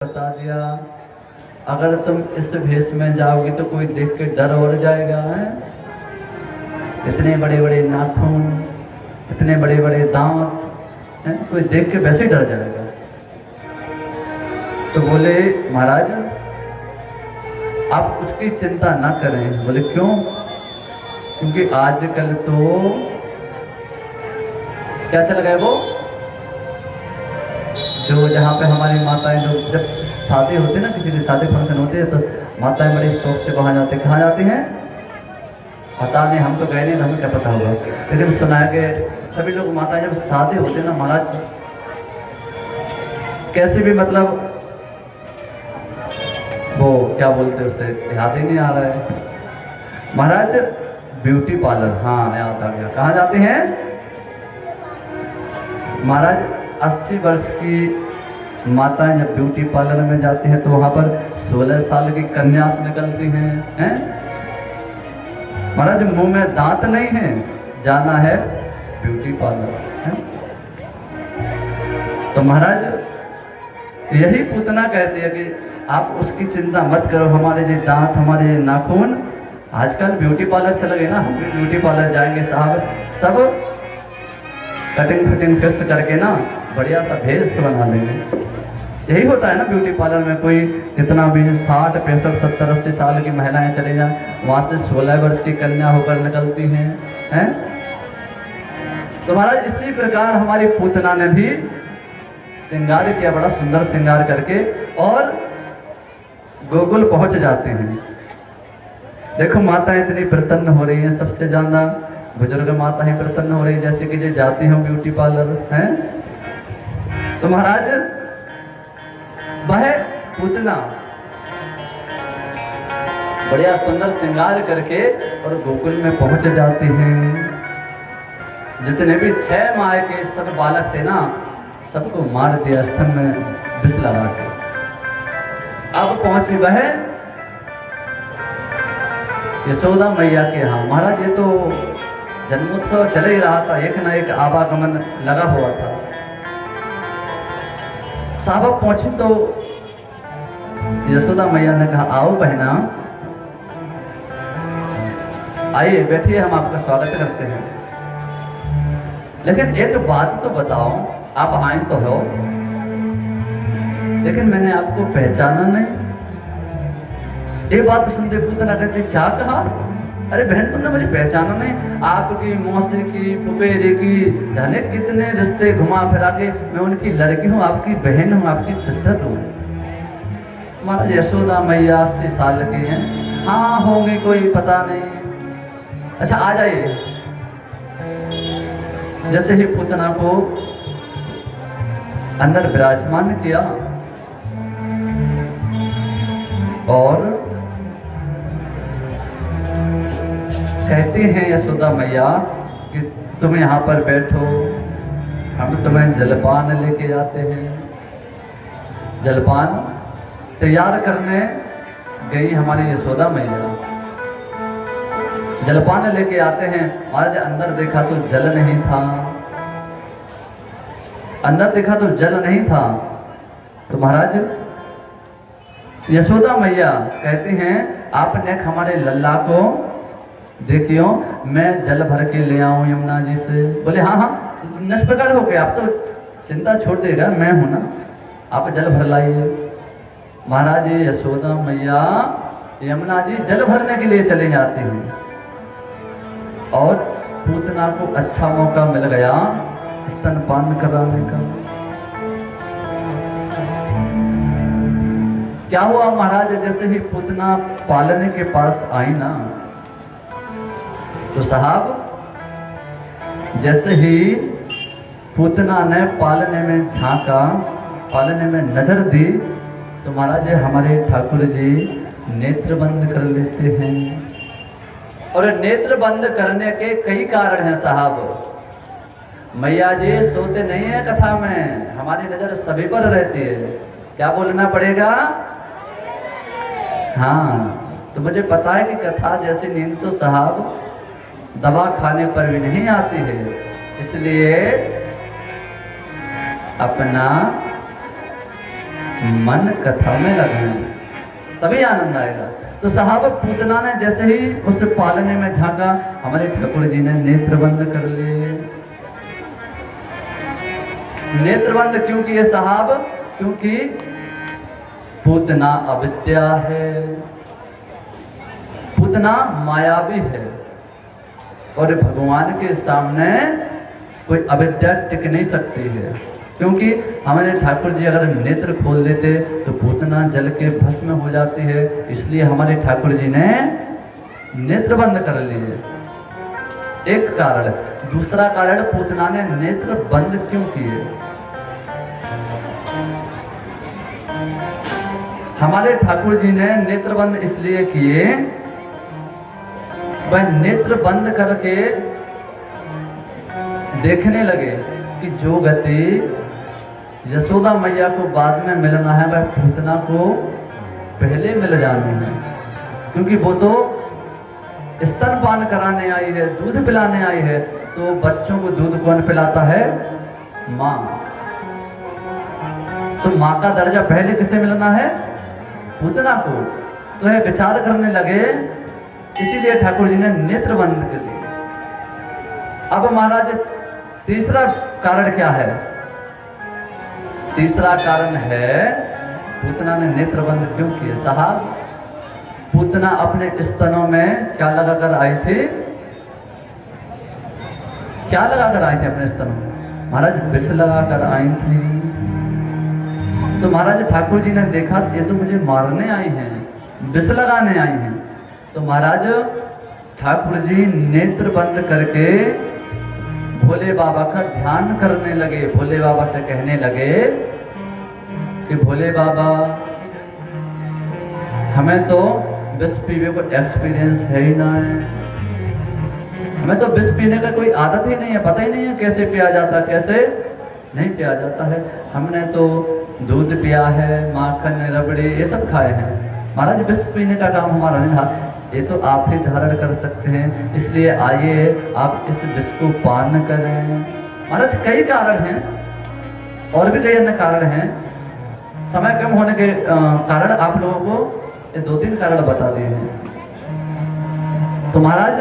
बता दिया, अगर तुम इस भेष में जाओगी तो कोई देख के डर और जाएगा। है इतने बड़े बड़े नाखून, इतने बड़े बड़े दांत हैं, कोई देख के वैसे ही डर जाएगा। तो बोले महाराज आप उसकी चिंता ना करें। बोले क्यों? क्योंकि आजकल तो क्या चल गए वो जो जहाँ पे हमारी माताएं जो जब शादी होती है ना, किसी की शादी फंक्शन होती है तो माताएं बड़ी शौक से वहाँ जाते। कहाँ जाती हैं पता नहीं, हम तो गए नहीं तो हमें क्या पता होगा, लेकिन सुना है कि सभी लोग माताएं जब शादी होती है ना महाराज कैसे भी मतलब वो क्या बोलते उसे याद ही नहीं आ रहा है महाराज, ब्यूटी पार्लर। हाँ याद आ गया। कहाँ जाते हैं महाराज? 80 वर्ष की माताएं जब ब्यूटी पार्लर में जाती हैं तो वहां पर 16 साल की कन्या से निकलती हैं। महाराज मुंह में दांत नहीं है, जाना है ब्यूटी पार्लर है? तो महाराज यही पूतना कहती है कि आप उसकी चिंता मत करो, हमारे जो दांत हमारे नाखून, आजकल ब्यूटी पार्लर चल गए ना, हम भी ब्यूटी पार्लर जाएंगे साहब, सब कटिंग फिटिंग फिक्स करके ना बढ़िया सा भेष बना लेंगे। यही होता है ना ब्यूटी पार्लर में, कोई कितना भी 60 65 70 80 साल की महिलाएं चली जाएं, वहाँ से 16 वर्ष की कन्या होकर निकलती हैं। तो महाराज इसी प्रकार हमारी पूतना ने भी श्रृंगार किया, बड़ा सुंदर श्रृंगार करके, और गोकुल पहुंच जाते हैं। देखो माता इतनी प्रसन्न हो रही है, सबसे ज्यादा बुजुर्ग माता ही प्रसन्न हो रही है, जैसे कि जो जाती हो ब्यूटी पार्लर हैं। तो महाराज वह पूतना बढ़िया सुंदर श्रृंगार करके और गोकुल में पहुंच जाते हैं। जितने भी 6 माह के सब बालक थे ना, सबको मार दिया स्तन में विष लगा के। अब पहुंची वह यशोदा मैया के यहाँ। महाराज ये तो जन्मोत्सव चल ही रहा था, एक ना एक आवागमन लगा हुआ था। साहब पहुंची तो यशोदा मैया ने कहा आओ बहना, आइए बैठिए, हम आपका स्वागत करते हैं। लेकिन एक बात तो बताओ, आप आए तो हो लेकिन मैंने आपको पहचाना नहीं। ये बात सुनते पूतना कहते क्या कहा? अरे बहन तुमने मुझे पहचाना नहीं? आपकी मौसी की, फुफेरी की, जाने कितने रिश्ते घुमा फिरा के मैं उनकी लड़की हूँ, आपकी बहन हूँ, आपकी सिस्टर हूँ। महाराज यशोदा मैया 80 साल की हैं। हाँ होंगी, कोई पता नहीं। अच्छा आ जाइए। जैसे ही पूतना को अंदर विराजमान किया और कहते हैं यशोदा मैया कि तुम यहाँ पर बैठो, हम तुम्हें जलपान लेके आते हैं। जलपान तैयार करने गई हमारी यशोदा मैया, जलपान लेके आते हैं। महाराज अंदर देखा तो जल नहीं था, अंदर देखा तो जल नहीं था। तो महाराज यशोदा मैया कहती हैं आपने हमारे लल्ला को देखियो, मैं जल भर के ले आऊं यमुना जी से। बोले हाँ हाँ निष्प्रकार हो गया, आप तो चिंता छोड़ देगा, मैं हूं ना, आप जल भर लाइए। महाराज यशोदा मैया यमुना जी जल भरने के लिए चले जाते हैं और पूतना को अच्छा मौका मिल गया स्तनपान कराने का। क्या हुआ महाराज, जैसे ही पूतना पालने के पास आई ना, तो साहब जैसे ही पूतना ने पालने में झांका, पालने में नजर दी, तो महाराज हमारे ठाकुर जी नेत्र बंद कर लेते हैं। और नेत्र बंद करने के कई कारण हैं साहब। मैया जी सोते नहीं है कथा में, हमारी नजर सभी पर रहती है। क्या बोलना पड़ेगा? हाँ, तो मुझे पता है कि कथा जैसी नींद तो साहब दवा खाने पर भी नहीं आती है, इसलिए अपना मन कथा में लगाएं, तभी आनंद आएगा। तो साहब पूतना ने जैसे ही उसे पालने में झांका, हमारे ठाकुर जी ने नेत्र बंद कर लिए। नेत्र बंद क्यों किए साहब? क्योंकि पूतना अविद्या है, पूतना मायावी है, और भगवान के सामने कोई अविद्या टिक नहीं सकती है। क्योंकि हमारे ठाकुर जी अगर नेत्र खोल देते तो पूतना जल के भस्म हो जाती है, इसलिए हमारे ठाकुर जी ने नेत्र बंद कर लिए। एक कारण। दूसरा कारण, पूतना ने नेत्र बंद क्यों किए? हमारे ठाकुर जी ने नेत्र बंद इसलिए किए, वह नेत्र बंद करके देखने लगे कि जो गति यशोदा मैया को बाद में मिलना है वह पूतना को पहले मिल जानी है। क्योंकि वो तो स्तनपान कराने आई है, दूध पिलाने आई है, तो बच्चों को दूध कौन पिलाता है? माँ। तो माँ का दर्जा पहले किसे मिलना है? पूतना को। तो है विचार करने लगे, इसीलिए ठाकुर जी ने नेत्र बंद कर दिए। अब महाराज तीसरा कारण क्या है? तीसरा कारण है पूतना ने नेत्र बंद क्यों किए? साहब पूतना अपने स्तनों में क्या लगाकर आई थी? क्या लगाकर आई थी अपने स्तनों में? महाराज विष लगाकर आई थी। तो महाराज ठाकुर जी ने देखा ये तो मुझे मारने आई हैं, विष लगाने आई हैं। तो महाराज ठाकुर जी नेत्र बंद करके भोले बाबा का ध्यान करने लगे। भोले बाबा से कहने लगे कि भोले बाबा हमें तो विष पीने को एक्सपीरियंस है ही ना है, हमें तो विष पीने का कोई आदत ही नहीं है, पता ही नहीं है कैसे पिया जाता, कैसे नहीं पिया जाता है। हमने तो दूध पिया है, माखन, रबड़ी ये सब खाए हैं। महाराज विष पीने का काम हमारा नहीं था, ये तो आप ही धारण कर सकते हैं, इसलिए आइए आप इस विष को पान करें। महाराज कई कारण हैं, और भी कई अन्य कारण हैं। समय कम होने के कारण आप लोगों को ये 2-3 कारण बता दिए हैं। तो महाराज